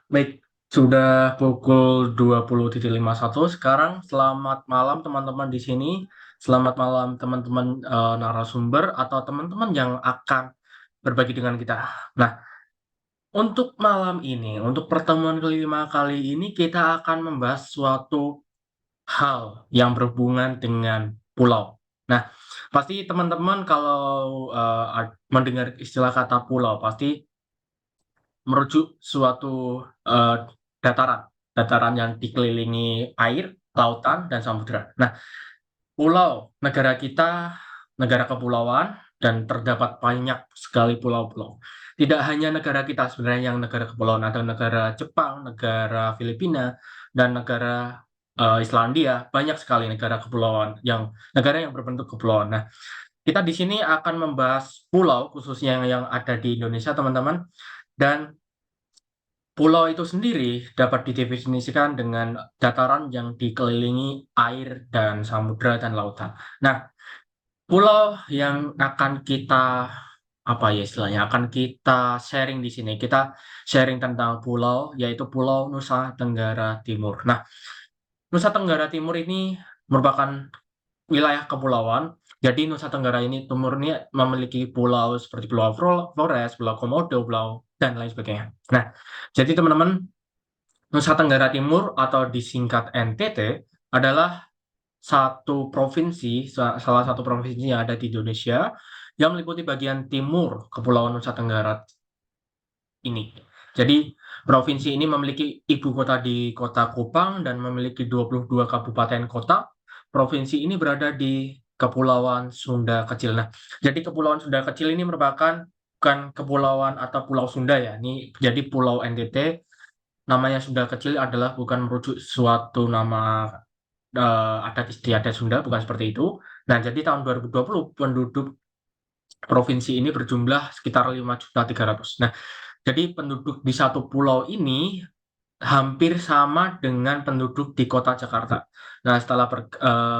Baik, sudah pukul 20.51 sekarang. Selamat malam teman-teman di sini. Selamat malam teman-teman narasumber atau teman-teman yang akan berbagi dengan kita. Nah, untuk malam ini, untuk pertemuan kelima kali ini kita akan membahas suatu hal yang berhubungan dengan pulau. Nah, pasti teman-teman kalau mendengar istilah kata pulau, pasti merujuk suatu dataran, dataran yang dikelilingi air, lautan, dan samudera. Nah, pulau negara kita, negara kepulauan, dan terdapat banyak sekali pulau-pulau. Tidak hanya negara kita sebenarnya yang negara kepulauan, ada negara Jepang, negara Filipina, dan negara Islandia, banyak sekali negara kepulauan negara yang berbentuk kepulauan. Nah, kita di sini akan membahas pulau khususnya yang ada di Indonesia, teman-teman. Dan pulau itu sendiri dapat didefinisikan dengan dataran yang dikelilingi air dan samudra dan lautan. Nah, pulau yang akan kita apa ya istilahnya akan kita sharing di sini. Kita sharing tentang pulau yaitu Pulau Nusa Tenggara Timur. Nah, Nusa Tenggara Timur ini merupakan wilayah kepulauan. Jadi Nusa Tenggara Timur ini memiliki pulau seperti Pulau Flores, Pulau Komodo, Pulau dan lain sebagainya. Nah, jadi teman-teman, Nusa Tenggara Timur atau disingkat NTT adalah salah satu provinsi yang ada di Indonesia yang meliputi bagian timur Kepulauan Nusa Tenggara ini. Jadi, provinsi ini memiliki ibu kota di Kota Kupang dan memiliki 22 kabupaten kota. Provinsi ini berada di Kepulauan Sunda Kecil. Nah, jadi Kepulauan Sunda Kecil ini merupakan bukan kepulauan atau Pulau Sunda ya. Ini jadi Pulau NTT namanya Sunda Kecil adalah bukan merujuk suatu nama adat istiadat Sunda, bukan seperti itu. Nah, jadi tahun 2020 penduduk provinsi ini berjumlah sekitar 5.300.000. Nah, jadi penduduk di satu pulau ini hampir sama dengan penduduk di kota Jakarta. Nah,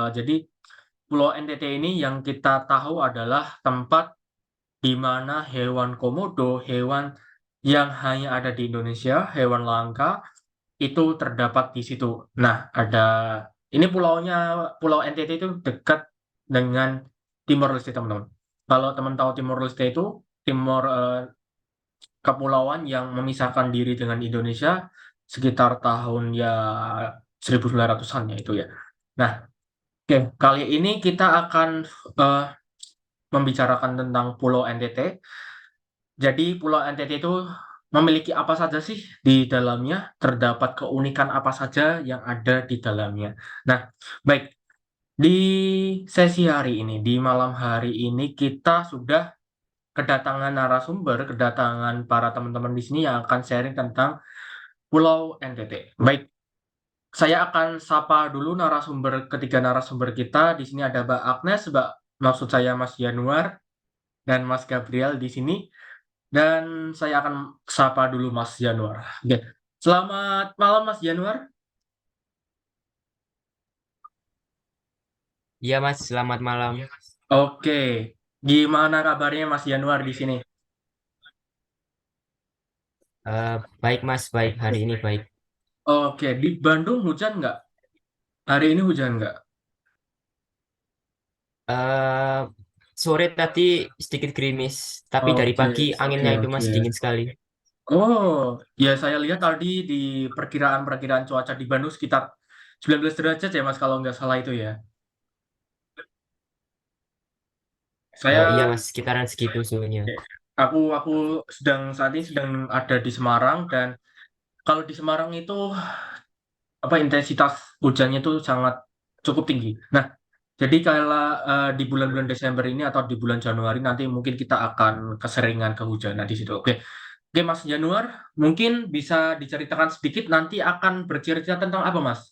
jadi Pulau NTT ini yang kita tahu adalah tempat di mana hewan komodo, hewan yang hanya ada di Indonesia, hewan langka, itu terdapat di situ. Nah, ini Pulau NTT itu dekat dengan Timor Leste, teman-teman. Kalau teman tahu Timor Leste itu Timor kepulauan yang memisahkan diri dengan Indonesia sekitar tahun ya 1900-an ya itu ya. Nah, oke, kali ini kita akan eh, membicarakan tentang Pulau NTT. Jadi Pulau NTT itu memiliki apa saja sih di dalamnya? Terdapat keunikan apa saja yang ada di dalamnya? Nah, baik, di sesi hari ini, di malam hari ini kita sudah kedatangan narasumber, kedatangan para teman-teman di sini yang akan sharing tentang Pulau NTT. Baik, saya akan sapa dulu ketiga narasumber kita. Di sini ada Mbak Agnes, maksud saya Mas Januar dan Mas Gabriel di sini. Dan saya akan sapa dulu Mas Januar. Oke. Selamat malam Mas Januar. Iya Mas, selamat malam. Oke. Gimana kabarnya Mas Januar di sini? Baik Mas, baik hari ini baik. Oke, di Bandung hujan nggak? Hari ini hujan nggak? Eh Sore tadi sedikit gerimis, tapi dari Oke, pagi oke, anginnya itu oke. Mas dingin sekali. Oh, ya saya lihat tadi di perkiraan cuaca di Bandung sekitar 19 derajat ya Mas kalau nggak salah itu ya. Iya Saya Mas, sekitaran segitu suhunya. aku saat ini sedang ada di Semarang dan kalau di Semarang itu apa intensitas hujannya itu sangat cukup tinggi. Nah, jadi kalau di bulan-bulan Desember ini atau di bulan Januari nanti mungkin kita akan keseringan kehujanan di situ. Oke. Oke, Mas Januar, mungkin bisa diceritakan sedikit nanti akan bercerita tentang apa, Mas?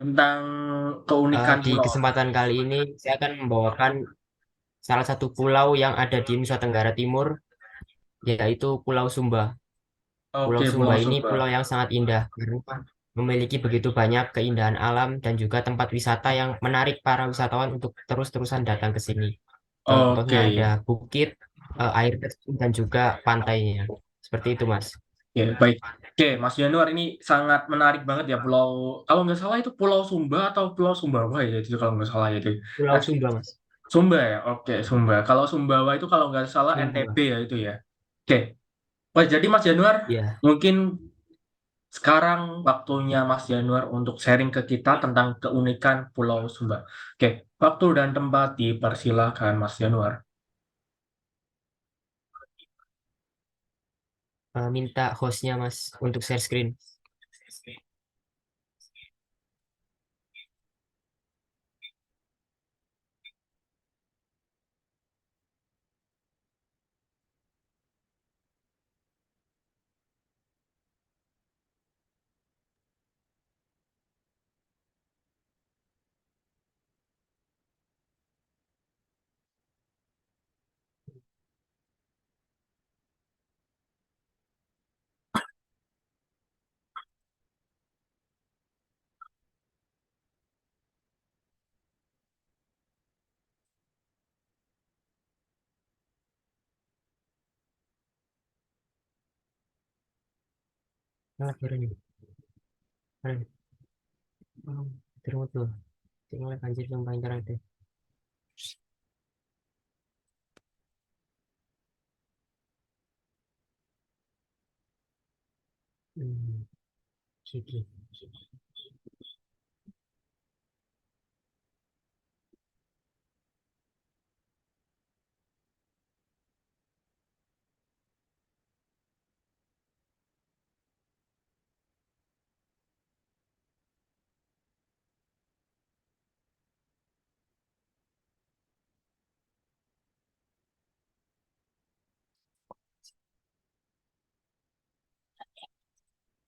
Tentang keunikan Di pulau. kesempatan kali ini saya akan membawakan salah satu pulau yang ada di Nusa Tenggara Timur, yaitu Pulau Sumba. Pulau Oke, Sumba Pulau ini Sumba. pulau yang sangat indah karena memiliki begitu banyak keindahan alam dan juga tempat wisata yang menarik para wisatawan untuk terus-terusan datang ke sini. Contohnya Oke. ada bukit, air terjun dan juga pantainya. Seperti itu, Mas. Ya, baik. Oke, Mas Januar ini sangat menarik banget ya pulau, kalau nggak salah itu Pulau Sumba atau Pulau Sumbawa ya itu kalau nggak salah ya itu. Pulau Nah, Sumba, Mas. Sumba ya, oke Sumba. Kalau Sumbawa itu kalau nggak salah NTB Sumba. ya itu ya. Oke, wah jadi Mas Januar Ya. mungkin sekarang waktunya Mas Januar untuk sharing ke kita tentang keunikan Pulau Sumba. Oke, waktu dan tempat dipersilakan Mas Januar. Minta hostnya, Mas, untuk share screen. Nah, kira nih. Keren. Oh, terus tuh. Tinggal anjir sumpah internet deh. Hmm, Kiki.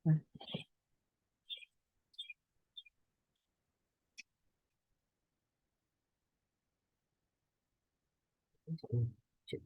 Ah, shit,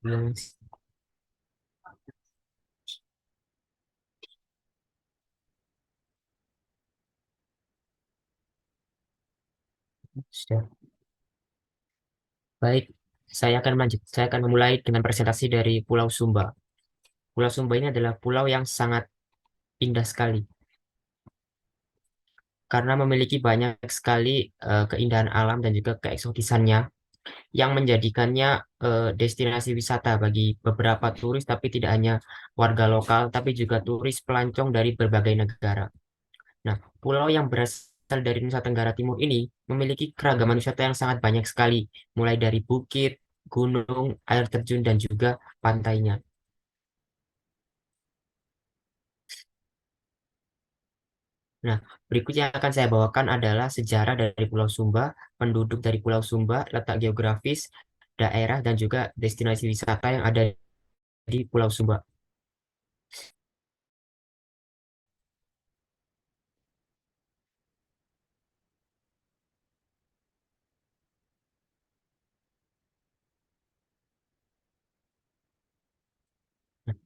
belum sudah. Baik. Saya akan memulai dengan presentasi dari Pulau Sumba. Pulau Sumba ini adalah pulau yang sangat indah sekali karena memiliki banyak sekali keindahan alam dan juga keeksotisannya yang menjadikannya destinasi wisata bagi beberapa turis, tapi tidak hanya warga lokal, tapi juga turis pelancong dari berbagai negara. Nah, pulau yang berasal dari Nusa Tenggara Timur ini memiliki keragaman wisata yang sangat banyak sekali, mulai dari bukit, gunung, air terjun, dan juga pantainya. Nah, berikutnya yang akan saya bawakan adalah sejarah dari Pulau Sumba, penduduk dari Pulau Sumba, letak geografis, daerah, dan juga destinasi wisata yang ada di Pulau Sumba.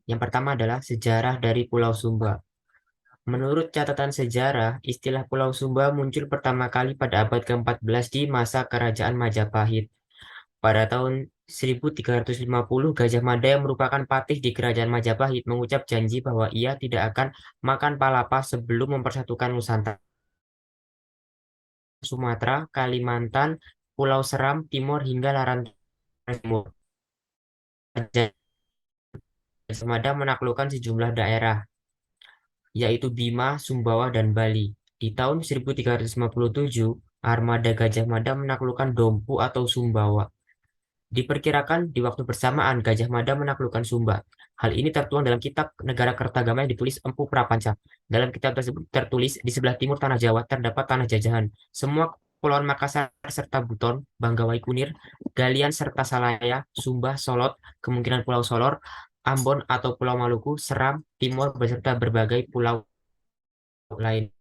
Yang pertama adalah sejarah dari Pulau Sumba. Menurut catatan sejarah, istilah Pulau Sumba muncul pertama kali pada abad ke-14 di masa Kerajaan Majapahit. Pada tahun 1350, Gajah Mada yang merupakan patih di Kerajaan Majapahit mengucap janji bahwa ia tidak akan makan palapa sebelum mempersatukan Nusantara, Sumatera, Kalimantan, Pulau Seram, Timur, hingga Larantuka Timur. Gajah Mada menaklukkan sejumlah daerah, yaitu Bima, Sumbawa, dan Bali. Di tahun 1357, armada Gajah Mada menaklukkan Dompu atau Sumbawa. Diperkirakan di waktu bersamaan Gajah Mada menaklukkan Sumba. Hal ini tertuang dalam kitab Negara Kertagama yang ditulis Empu Prapanca. Dalam kitab tersebut tertulis di sebelah timur tanah Jawa terdapat tanah jajahan. Semua Kepulauan Makassar serta Buton, Banggawai Kunir, Galian serta Salaya, Sumba, Solot, kemungkinan Pulau Solor, Ambon atau Pulau Maluku, Seram, Timor beserta berbagai pulau lain.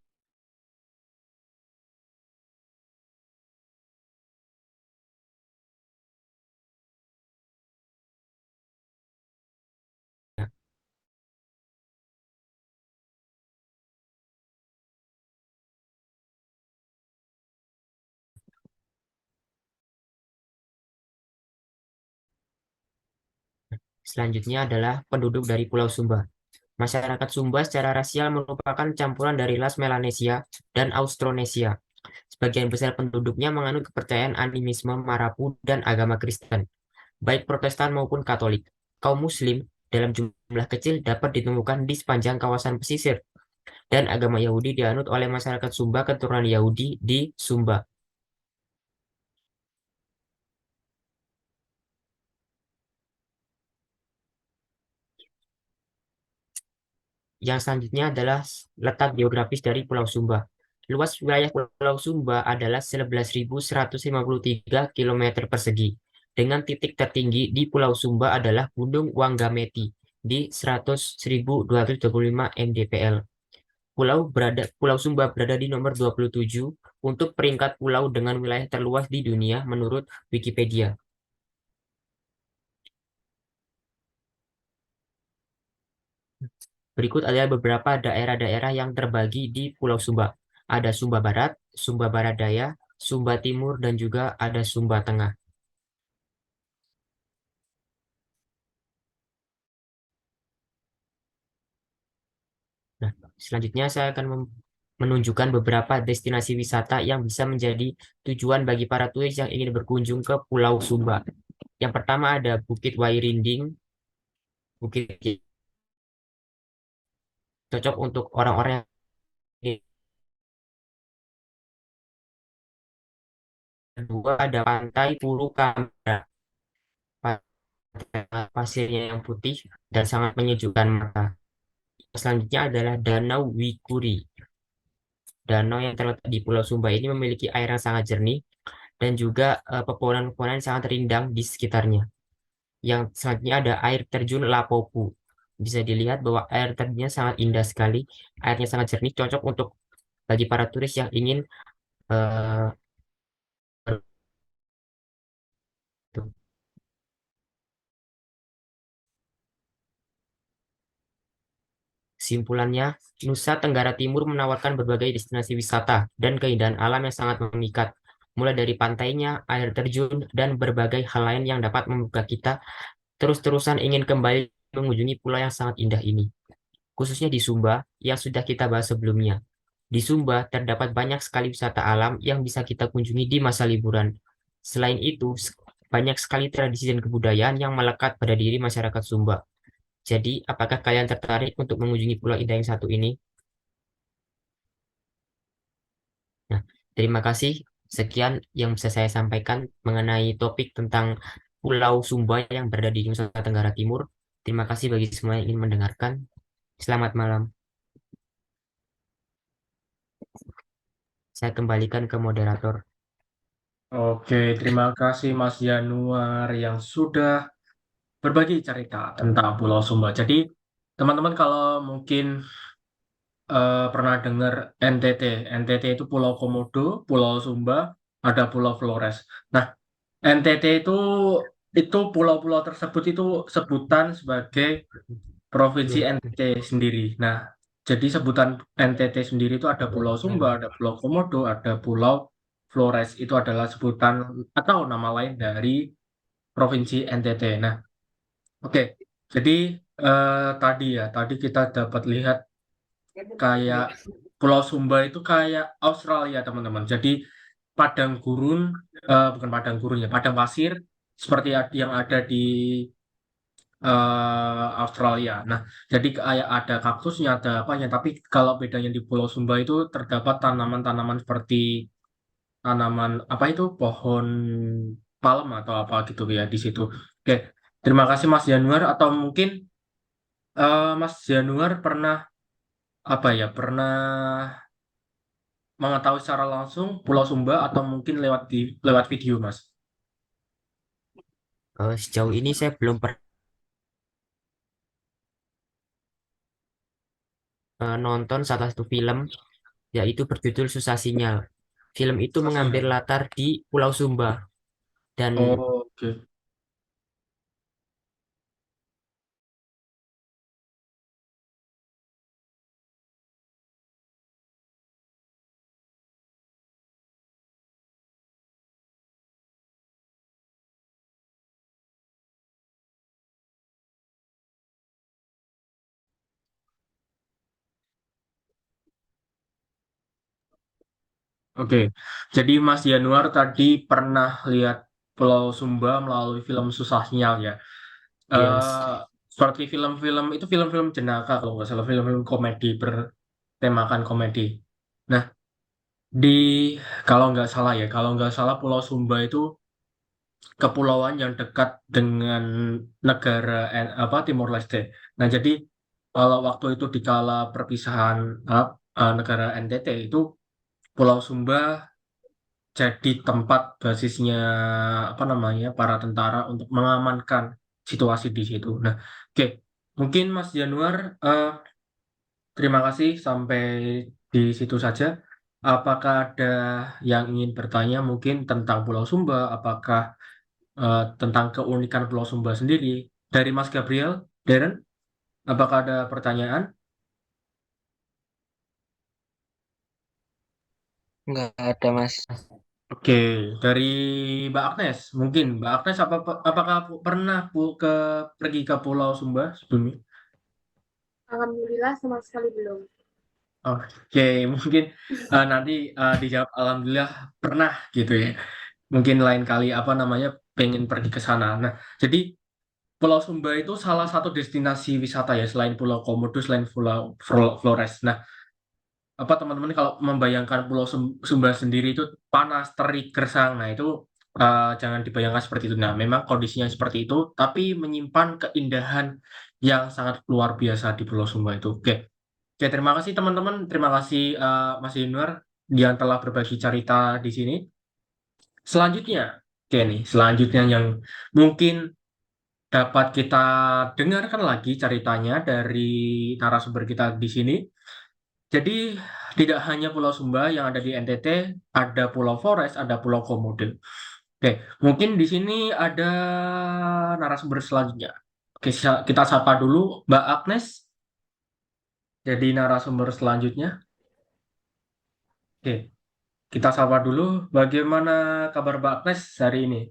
Selanjutnya adalah penduduk dari Pulau Sumba. Masyarakat Sumba secara rasial merupakan campuran dari ras Melanesia dan Austronesia. Sebagian besar penduduknya menganut kepercayaan animisme Marapu dan agama Kristen, baik Protestan maupun Katolik. Kaum Muslim dalam jumlah kecil dapat ditemukan di sepanjang kawasan pesisir, dan agama Yahudi dianut oleh masyarakat Sumba keturunan Yahudi di Sumba. Yang selanjutnya adalah letak geografis dari Pulau Sumba. Luas wilayah Pulau Sumba adalah 11.153 km persegi, dengan titik tertinggi di Pulau Sumba adalah Gunung Wangameti di 100.225 mdpl. Pulau Sumba berada di nomor 27 untuk peringkat pulau dengan wilayah terluas di dunia menurut Wikipedia. Berikut adalah beberapa daerah-daerah yang terbagi di Pulau Sumba. Ada Sumba Barat, Sumba Barat Daya, Sumba Timur, dan juga ada Sumba Tengah. Nah, selanjutnya saya akan menunjukkan beberapa destinasi wisata yang bisa menjadi tujuan bagi para turis yang ingin berkunjung ke Pulau Sumba. Yang pertama ada Bukit Wairinding. Bukit cocok untuk orang-orang yang ingin. Kedua ada Pantai Puru Kamera. Pasirnya yang putih dan sangat menyejukkan mata. Selanjutnya adalah Danau Wikuri. Danau yang terletak di Pulau Sumba ini memiliki air yang sangat jernih dan juga pepohonan-pepohonan yang sangat rindang di sekitarnya. Yang selanjutnya ada air terjun Lapopu. Bisa dilihat bahwa air terjunnya sangat indah sekali, airnya sangat jernih, cocok untuk bagi para turis yang ingin eh, Kesimpulannya, Nusa Tenggara Timur menawarkan berbagai destinasi wisata dan keindahan alam yang sangat memikat, mulai dari pantainya, air terjun, dan berbagai hal lain yang dapat membuka kita terus-terusan ingin kembali mengunjungi pulau yang sangat indah ini, khususnya di Sumba yang sudah kita bahas sebelumnya. Di Sumba terdapat banyak sekali wisata alam yang bisa kita kunjungi di masa liburan. Selain itu, banyak sekali tradisi dan kebudayaan yang melekat pada diri masyarakat Sumba. Jadi, apakah kalian tertarik untuk mengunjungi pulau indah yang satu ini? Nah, terima kasih. Sekian yang bisa saya sampaikan mengenai topik tentang Pulau Sumba yang berada di Nusa Tenggara Timur. Terima kasih bagi semua yang ingin mendengarkan. Selamat malam. Saya kembalikan ke moderator. Oke, terima kasih Mas Januar yang sudah berbagi cerita tentang Pulau Sumba. Jadi, teman-teman kalau mungkin pernah dengar NTT. NTT itu Pulau Komodo, Pulau Sumba, ada Pulau Flores. Nah, NTT itu pulau-pulau tersebut itu sebutan sebagai provinsi NTT sendiri. Nah, jadi sebutan NTT sendiri itu ada Pulau Sumba, ada Pulau Komodo, ada Pulau Flores. Itu adalah sebutan atau nama lain dari provinsi NTT. Nah, oke. Jadi tadi kita dapat lihat kayak Pulau Sumba itu kayak Australia, teman-teman. Jadi padang gurun, bukan padang gurun ya, padang pasir seperti yang ada di Australia. Nah, jadi kayak ada kaktusnya, ada apanya. Tapi kalau bedanya di Pulau Sumba itu terdapat tanaman-tanaman seperti tanaman apa itu pohon palem atau apa gitu ya di situ. Oke, terima kasih Mas Januar. Atau mungkin Mas Januar pernah apa ya? Pernah mengetahui secara langsung Pulau Sumba atau mungkin lewat video, Mas? Sejauh ini saya belum pernah nonton salah satu film, yaitu berjudul Susah Sinyal. Film itu mengambil Sosial. latar di Pulau Sumba dan Oh, oke. Oke, jadi Mas Januar tadi pernah lihat Pulau Sumba melalui film Susah Sinyal ya. yes, eh Seperti film-film itu film-film jenaka kalau nggak salah film-film komedi bertemakan komedi. Nah, di kalau nggak salah Pulau Sumba itu kepulauan yang dekat dengan negara apa Timor Leste. Nah, jadi kalau waktu itu di kala perpisahan negara NTT itu Pulau Sumba jadi tempat basisnya apa namanya para tentara untuk mengamankan situasi di situ. Nah, oke, mungkin Mas Januar, terima kasih sampai di situ saja. Apakah ada yang ingin bertanya mungkin tentang Pulau Sumba? Apakah tentang keunikan Pulau Sumba sendiri? Dari Mas Gabriel, Darren, apakah ada pertanyaan? Nggak ada, Mas. Oke, dari Mbak Agnes, mungkin Mbak Agnes apakah pernah pergi ke Pulau Sumba sebelumnya? Alhamdulillah sama sekali belum. Oke, mungkin nanti dijawab Alhamdulillah pernah gitu ya. Mungkin lain kali apa namanya pengen pergi ke sana. Nah, jadi Pulau Sumba itu salah satu destinasi wisata ya selain Pulau Komodo, selain Pulau Flores. Nah, apa teman-teman kalau membayangkan Pulau Sumba sendiri itu panas, terik, gersang. Nah, itu jangan dibayangkan seperti itu. Nah, memang kondisinya seperti itu, tapi menyimpan keindahan yang sangat luar biasa di Pulau Sumba itu. Oke. Oke, terima kasih teman-teman. Terima kasih Mas Yunur yang telah berbagi cerita di sini. Selanjutnya, oke nih, selanjutnya yang mungkin dapat kita dengarkan lagi ceritanya dari narasumber kita di sini. Jadi, tidak hanya Pulau Sumba yang ada di NTT, ada Pulau Flores, ada Pulau Komodo. Oke, mungkin di sini ada narasumber selanjutnya. Oke, kita sapa dulu Mbak Agnes, jadi narasumber selanjutnya. Oke. kita sapa dulu. Bagaimana kabar Mbak Agnes hari ini?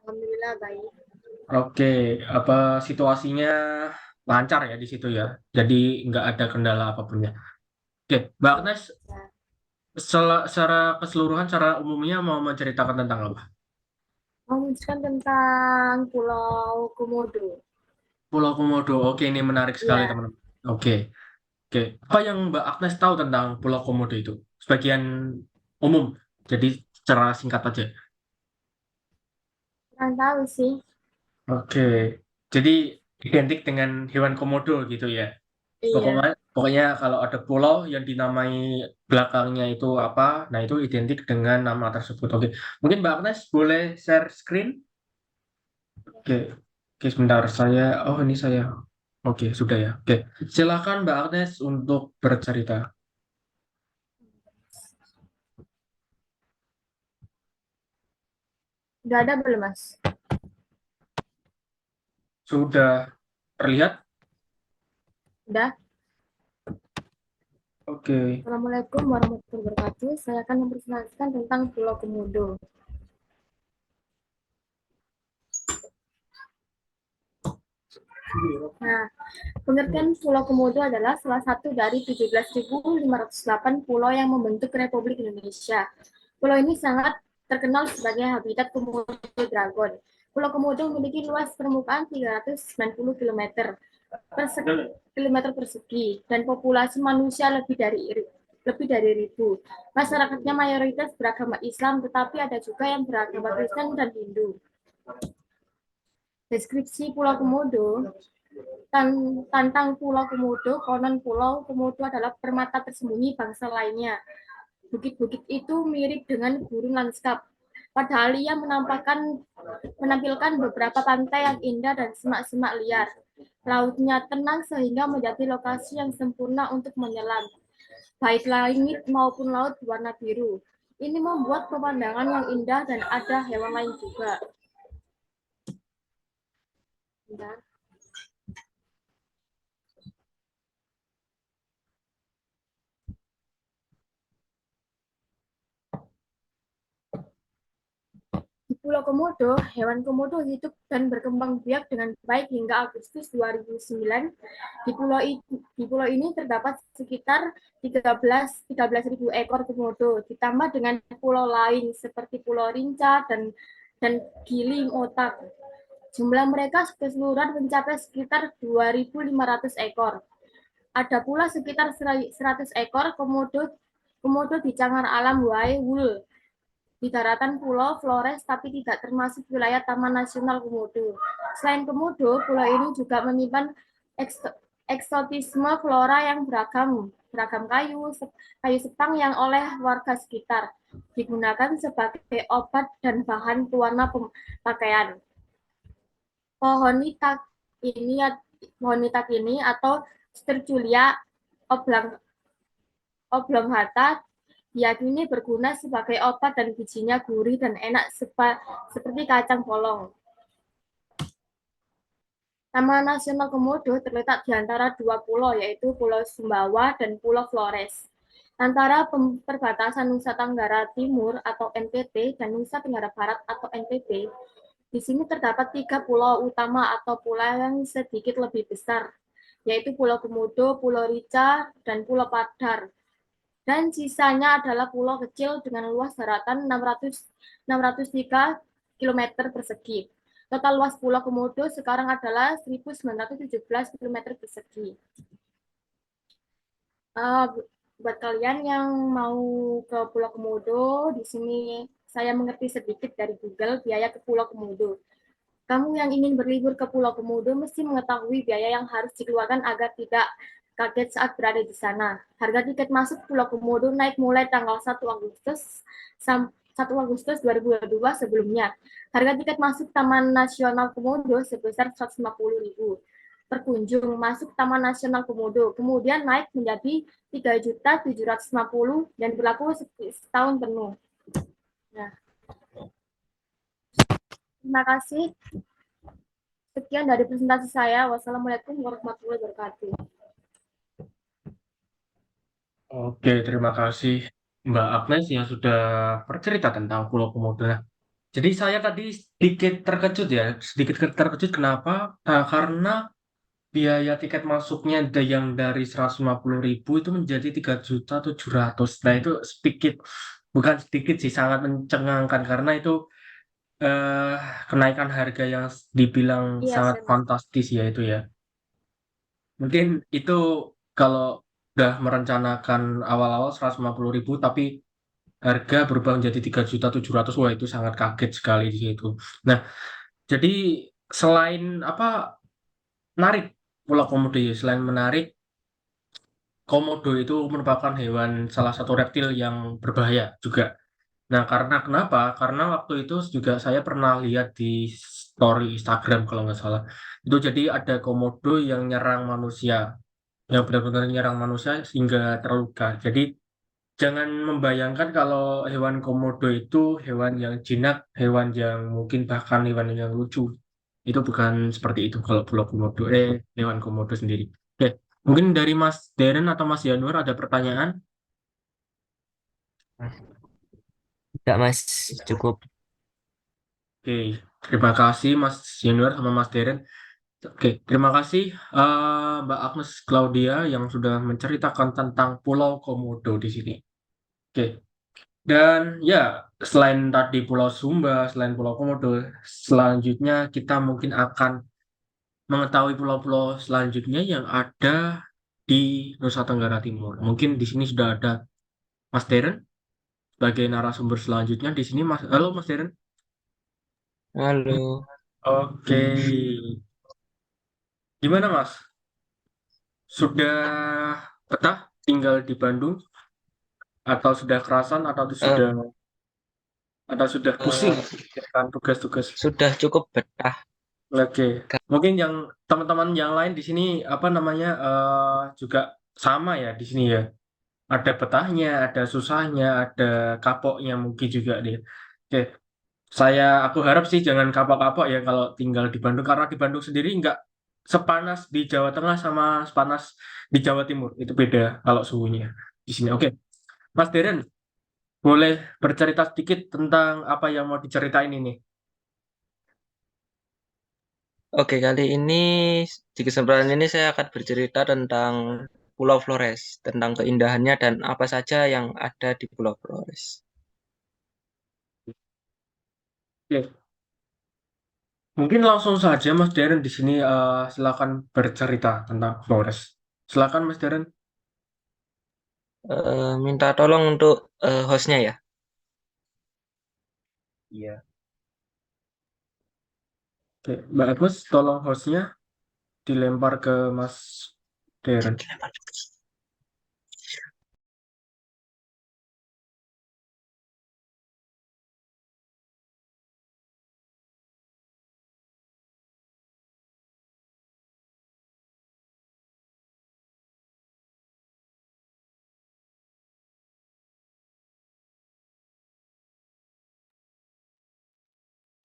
Alhamdulillah baik. Oke, apa situasinya lancar ya di situ ya? Jadi nggak ada kendala apapun ya. Oke, Mbak Agnes, Ya. secara keseluruhan, secara umumnya mau menceritakan tentang apa? Mau menceritakan tentang Pulau Komodo. Pulau Komodo. Oke, ini menarik sekali Ya, teman-teman. Oke, oke. Apa yang Mbak Agnes tahu tentang Pulau Komodo itu? Sebagian umum. Jadi secara singkat aja. kurang tahu sih. Oke, jadi identik dengan hewan komodo gitu ya. Iya. Pokoknya kalau ada pulau yang dinamai belakangnya itu apa, nah itu identik dengan nama tersebut. Oke, mungkin Mbak Agnes boleh share screen? Oke, oke sebentar oh ini saya. Oke, sudah ya. Oke, silakan Mbak Agnes untuk bercerita. Udah ada belum, Mas? Sudah terlihat? Udah. Oke, Assalamualaikum warahmatullahi wabarakatuh. Saya akan memperkenalkan tentang Pulau Komodo. Nah, pengertian Pulau Komodo adalah salah satu dari 17.508 pulau yang membentuk Republik Indonesia. Pulau ini sangat terkenal sebagai habitat Komodo dragon. Pulau Komodo memiliki luas permukaan 390 km persegi dan populasi manusia lebih dari 1.000. Masyarakatnya mayoritas beragama Islam, tetapi ada juga yang beragama Kristen dan Hindu. Deskripsi Pulau Komodo. Tantang Pulau Komodo, konon Pulau Komodo adalah permata tersembunyi bangsa lainnya. Bukit-bukit itu mirip dengan gurun lanskap, padahal ia menampilkan beberapa pantai yang indah dan semak-semak liar. Lautnya tenang sehingga menjadi lokasi yang sempurna untuk menyelam, baik langit maupun laut berwarna biru. Ini membuat pemandangan yang indah dan ada hewan lain juga. Bentar. Di Pulau Komodo, hewan komodo hidup dan berkembang biak dengan baik hingga Agustus 2009. Di pulau ini terdapat sekitar 13.000 ekor komodo, ditambah dengan pulau lain seperti Pulau Rinca dan Giling Otak. Jumlah mereka keseluruhan mencapai sekitar 2.500 ekor. Ada pula sekitar 100 ekor komodo di Canggar Alam Waiwul di daratan Pulau Flores tapi tidak termasuk wilayah Taman Nasional Komodo. Selain Komodo, pulau ini juga menyimpan eksotisme flora yang beragam kayu sepang yang oleh warga sekitar digunakan sebagai obat dan bahan pewarna pakaian. Pohon nitak ini atau Sterculia oblongata diyakini berguna sebagai obat dan bijinya gurih dan enak seperti kacang polong. Taman Nasional Komodo terletak di antara dua pulau, yaitu Pulau Sumbawa dan Pulau Flores. Antara perbatasan Nusa Tenggara Timur atau NTT dan Nusa Tenggara Barat atau NTB, di sini terdapat 3 pulau utama atau pulau yang sedikit lebih besar, yaitu Pulau Komodo, Pulau Rica, dan Pulau Padar. Dan sisanya adalah pulau kecil dengan luas daratan 603 km persegi. Total luas Pulau Komodo sekarang adalah 1.917 km persegi. Buat kalian yang mau ke Pulau Komodo, di sini saya mengerti sedikit dari Google biaya ke Pulau Komodo. Kamu yang ingin berlibur ke Pulau Komodo mesti mengetahui biaya yang harus dikeluarkan agar tidak kaget saat berada di sana. Harga tiket masuk Pulau Komodo naik mulai tanggal 1 Agustus 2022 sebelumnya. Harga tiket masuk Taman Nasional Komodo sebesar 150.000 per kunjung masuk Taman Nasional Komodo. Kemudian naik menjadi 3.750 dan berlaku setahun penuh. Nah, terima kasih. Sekian dari presentasi saya. Wassalamualaikum warahmatullahi wabarakatuh. Oke, terima kasih Mbak Agnes yang sudah bercerita tentang Pulau Komodo. Nah, jadi saya tadi sedikit terkejut ya, sedikit terkejut kenapa? Karena biaya tiket masuknya ada yang dari 150.000 itu menjadi 3.700.000. Nah, itu sedikit, bukan sedikit sih, sangat mencengangkan karena itu eh, kenaikan harga yang dibilang Iya sangat sih, Mas. fantastis ya itu ya. Mungkin itu kalau udah merencanakan awal-awal 150.000 tapi harga berubah menjadi 3.700.000, wah itu sangat kaget sekali di situ. Nah, jadi selain apa menarik Pulau Komodo ya, selain menarik, Komodo itu merupakan hewan salah satu reptil yang berbahaya juga. Nah, karena kenapa? Karena waktu itu juga saya pernah lihat di story Instagram kalau nggak salah. Itu jadi ada komodo yang nyerang manusia, yang benar-benar nyerang manusia sehingga terluka. Jadi jangan membayangkan kalau hewan komodo itu hewan yang jinak, hewan yang mungkin bahkan hewan yang lucu. Itu bukan seperti itu kalau pulau komodo, hewan komodo sendiri. Oke, mungkin dari Mas Deren atau Mas Yanuar ada pertanyaan? Enggak, Mas, cukup. Oke, terima kasih Mas Yanuar sama Mas Deren. Oke, terima kasih Mbak Agnes Claudia yang sudah menceritakan tentang Pulau Komodo di sini. Oke, dan ya selain tadi Pulau Sumba, selain Pulau Komodo, selanjutnya kita mungkin akan mengetahui pulau-pulau selanjutnya yang ada di Nusa Tenggara Timur. Mungkin di sini sudah ada Mas Deren sebagai narasumber selanjutnya di sini. Mas, halo Mas Deren. Halo. Oke, gimana Mas? Sudah betah tinggal di Bandung atau sudah kerasan Eh, atau sudah pusing eh, dengan tugas-tugas? sudah cukup betah. Oke, mungkin yang teman-teman yang lain di sini apa namanya juga sama ya di sini ya. Ada betahnya, ada susahnya, ada kapoknya mungkin juga deh. Oke, aku harap sih jangan kapok-kapok ya kalau tinggal di Bandung karena di Bandung sendiri nggak sepanas di Jawa Tengah sama sepanas di Jawa Timur. Itu beda kalau suhunya di sini. Oke, Mas Deren, boleh bercerita sedikit tentang apa yang mau diceritain ini? Oke, kali ini di kesempatan ini saya akan bercerita tentang Pulau Flores, tentang keindahannya dan apa saja yang ada di Pulau Flores. Oke, mungkin langsung saja Mas Deren di sini silakan bercerita tentang Flores. Silakan Mas Deren. Minta tolong untuk hostnya ya. Iya. Oke, Mbak Agus, tolong hostnya dilempar ke Mas Deren.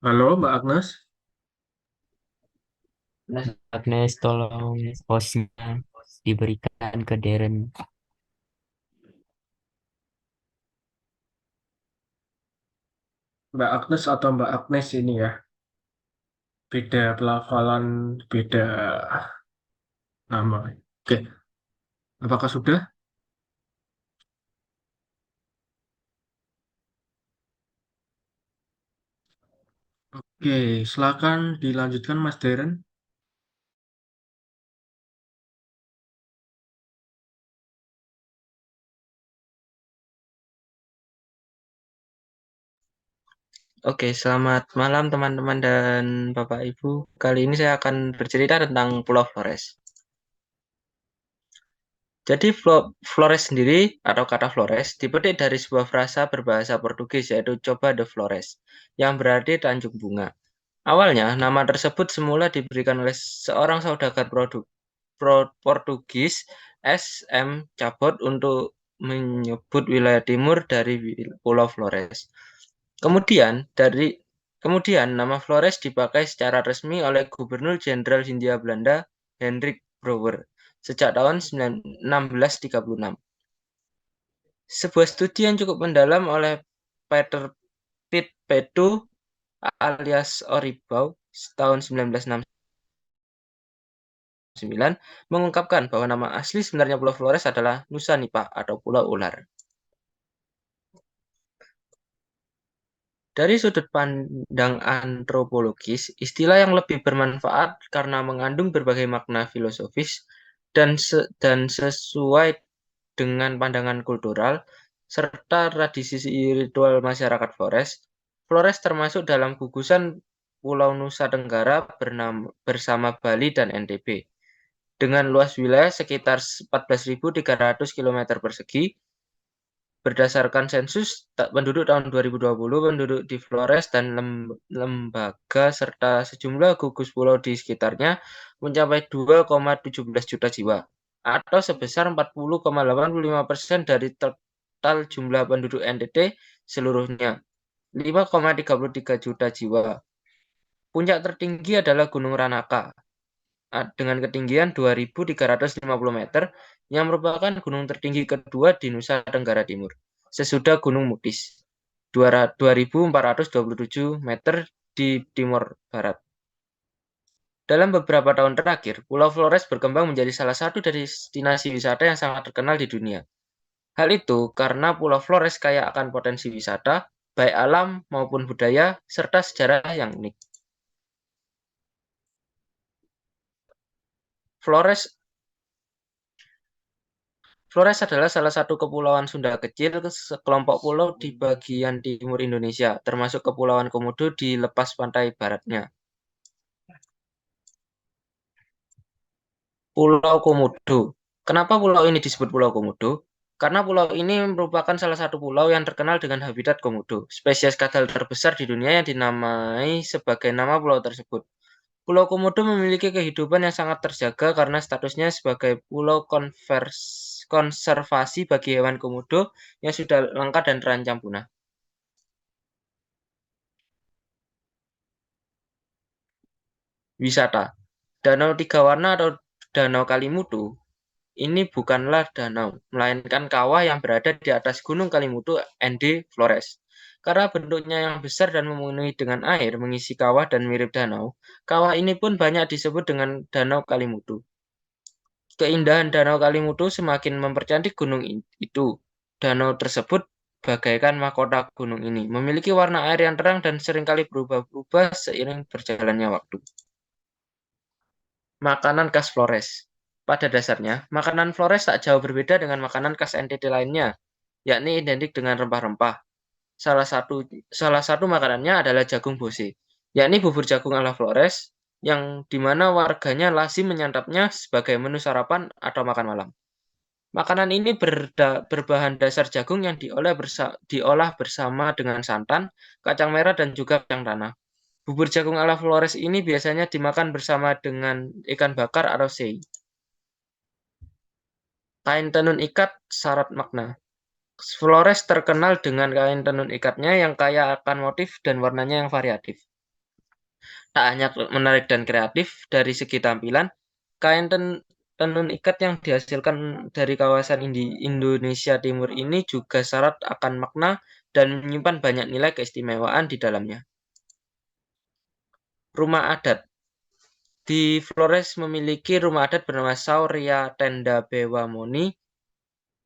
Halo, Mbak Agnes. Mas Agnes, tolong hostnya diberikan ke Deren. Mbak Agnes atau Mbak Agnes ini ya. Beda pelafalan, beda nama. Oke, apakah sudah? Oke, silakan dilanjutkan Mas Deren. Oke, selamat malam teman-teman dan Bapak Ibu. Kali ini saya akan bercerita tentang Pulau Flores. Jadi Flores sendiri atau kata Flores dipetik dari sebuah frasa berbahasa Portugis yaitu Copa de Flores yang berarti Tanjung Bunga. Awalnya nama tersebut semula diberikan oleh seorang saudagar Portugis S.M. Cabot untuk menyebut wilayah timur dari Pulau Flores. Kemudian nama Flores dipakai secara resmi oleh Gubernur Jenderal Hindia Belanda Hendrik Brouwer sejak tahun 1636. Sebuah studi yang cukup mendalam oleh Peter Pitt Petu alias Oribau tahun 1969 mengungkapkan bahwa nama asli sebenarnya Pulau Flores adalah Nusa Nipah atau Pulau Ular. Dari sudut pandang antropologis, istilah yang lebih bermanfaat karena mengandung berbagai makna filosofis dan sesuai dengan pandangan kultural serta tradisi spiritual masyarakat Flores. Flores termasuk dalam gugusan Pulau Nusa Tenggara bersama Bali dan NTB. Dengan luas wilayah sekitar 14.300 km persegi, berdasarkan sensus penduduk tahun 2020, penduduk di Flores dan lembaga serta sejumlah gugus pulau di sekitarnya mencapai 2,17 juta jiwa, atau sebesar 40,85% dari total jumlah penduduk NTT seluruhnya, 5,33 juta jiwa. Puncak tertinggi adalah Gunung Ranaka dengan ketinggian 2.350 meter, yang merupakan gunung tertinggi kedua di Nusa Tenggara Timur, sesudah Gunung Muktis, 2.427 meter di Timur Barat. Dalam beberapa tahun terakhir, Pulau Flores berkembang menjadi salah satu destinasi wisata yang sangat terkenal di dunia. Hal itu karena Pulau Flores kaya akan potensi wisata, baik alam maupun budaya, serta sejarah yang unik. Flores adalah salah satu kepulauan Sunda kecil, sekelompok pulau di bagian timur Indonesia, termasuk Kepulauan Komodo di lepas pantai baratnya. Pulau Komodo. Kenapa pulau ini disebut Pulau Komodo? Karena pulau ini merupakan salah satu pulau yang terkenal dengan habitat komodo, spesies kadal terbesar di dunia yang dinamai sebagai nama pulau tersebut. Pulau Komodo memiliki kehidupan yang sangat terjaga karena statusnya sebagai pulau konservasi bagi hewan komodo yang sudah langka dan terancam punah. Wisata. Danau Tiga Warna atau Danau Kalimutu ini bukanlah danau, melainkan kawah yang berada di atas Gunung Kalimutu ND Flores. Karena bentuknya yang besar dan memenuhi dengan air mengisi kawah dan mirip danau, kawah ini pun banyak disebut dengan Danau Kalimutu. Keindahan Danau Kalimutu semakin mempercantik gunung itu. Danau tersebut bagaikan mahkota gunung ini, memiliki warna air yang terang dan seringkali berubah-ubah seiring berjalannya waktu. Makanan khas Flores. Pada dasarnya, makanan Flores tak jauh berbeda dengan makanan khas NTT lainnya, yakni identik dengan rempah-rempah. Salah satu makanannya adalah jagung bose, yakni bubur jagung ala Flores, yang dimana warganya lazim menyantapnya sebagai menu sarapan atau makan malam. Makanan ini berbahan dasar jagung yang diolah bersama dengan santan, kacang merah, dan juga kacang tanah. Bubur jagung ala Flores ini biasanya dimakan bersama dengan ikan bakar atau sei. Kain tenun ikat syarat makna. Flores terkenal dengan kain tenun ikatnya yang kaya akan motif dan warnanya yang variatif. Tak hanya menarik dan kreatif dari segi tampilan, kain tenun ikat yang dihasilkan dari kawasan Indonesia Timur ini juga syarat akan makna dan menyimpan banyak nilai keistimewaan di dalamnya. Rumah adat. Di Flores memiliki rumah adat bernama Sauria Tenda Bewamoni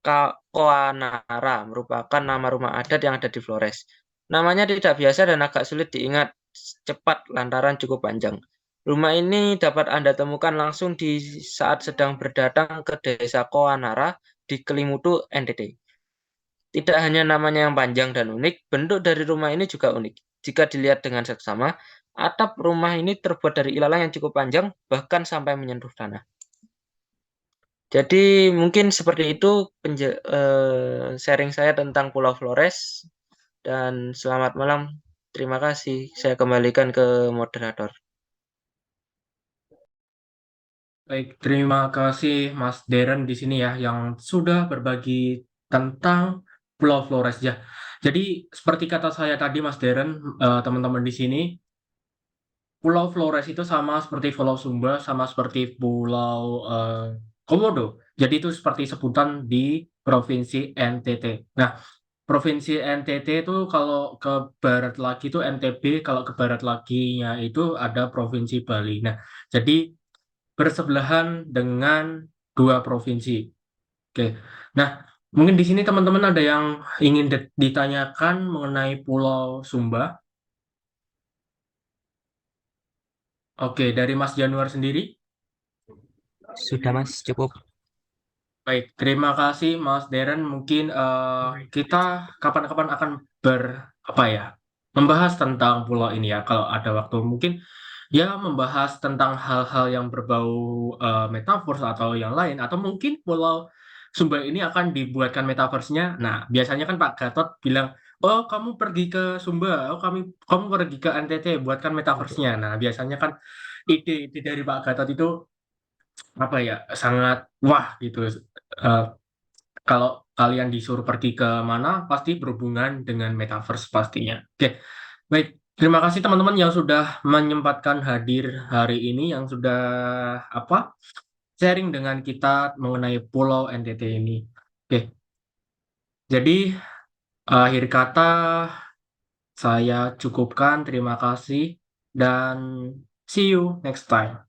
Koanara, merupakan nama rumah adat yang ada di Flores. Namanya tidak biasa dan agak sulit diingat cepat lantaran cukup panjang. Rumah ini dapat Anda temukan langsung di saat sedang berdatang ke desa Koanara di Kelimutu, NTT. Tidak hanya namanya yang panjang dan unik, bentuk dari rumah ini juga unik. Jika dilihat dengan seksama, atap rumah ini terbuat dari ilalang yang cukup panjang, bahkan sampai menyentuh tanah. Jadi mungkin seperti itu sharing saya tentang Pulau Flores, dan selamat malam. Terima kasih. Saya kembalikan ke moderator. Baik, terima kasih Mas Deren di sini ya yang sudah berbagi tentang Pulau Flores ya. Jadi seperti kata saya tadi Mas Deren, teman-teman di sini, Pulau Flores itu sama seperti Pulau Sumba, sama seperti Pulau Komodo. Jadi itu seperti sebutan di Provinsi NTT. Nah, Provinsi NTT itu kalau ke barat lagi itu NTB, kalau ke barat laginya itu ada Provinsi Bali. Nah, jadi bersebelahan dengan dua provinsi. Oke. Nah, mungkin di sini teman-teman ada yang ingin ditanyakan mengenai Pulau Sumba. Oke, dari Mas Januar sendiri. Sudah Mas, cukup. Baik, terima kasih Mas Deren. Mungkin kita kapan-kapan akan membahas tentang pulau ini ya. Kalau ada waktu mungkin ya membahas tentang hal-hal yang berbau metaverse atau yang lain. Atau mungkin Pulau Sumba ini akan dibuatkan metaverse-nya. Nah, biasanya kan Pak Gatot bilang, oh kamu pergi ke Sumba, oh kamu pergi ke NTT, buatkan metaverse-nya. Nah, biasanya kan ide-ide dari Pak Gatot itu sangat wah gitu. Eh, Kalau kalian disuruh pergi ke mana, pasti berhubungan dengan metaverse pastinya. Oke, baik. Terima kasih teman-teman yang sudah menyempatkan hadir hari ini, yang sudah sharing dengan kita mengenai Pulau NTT ini. Oke, jadi akhir kata saya cukupkan. Terima kasih dan see you next time.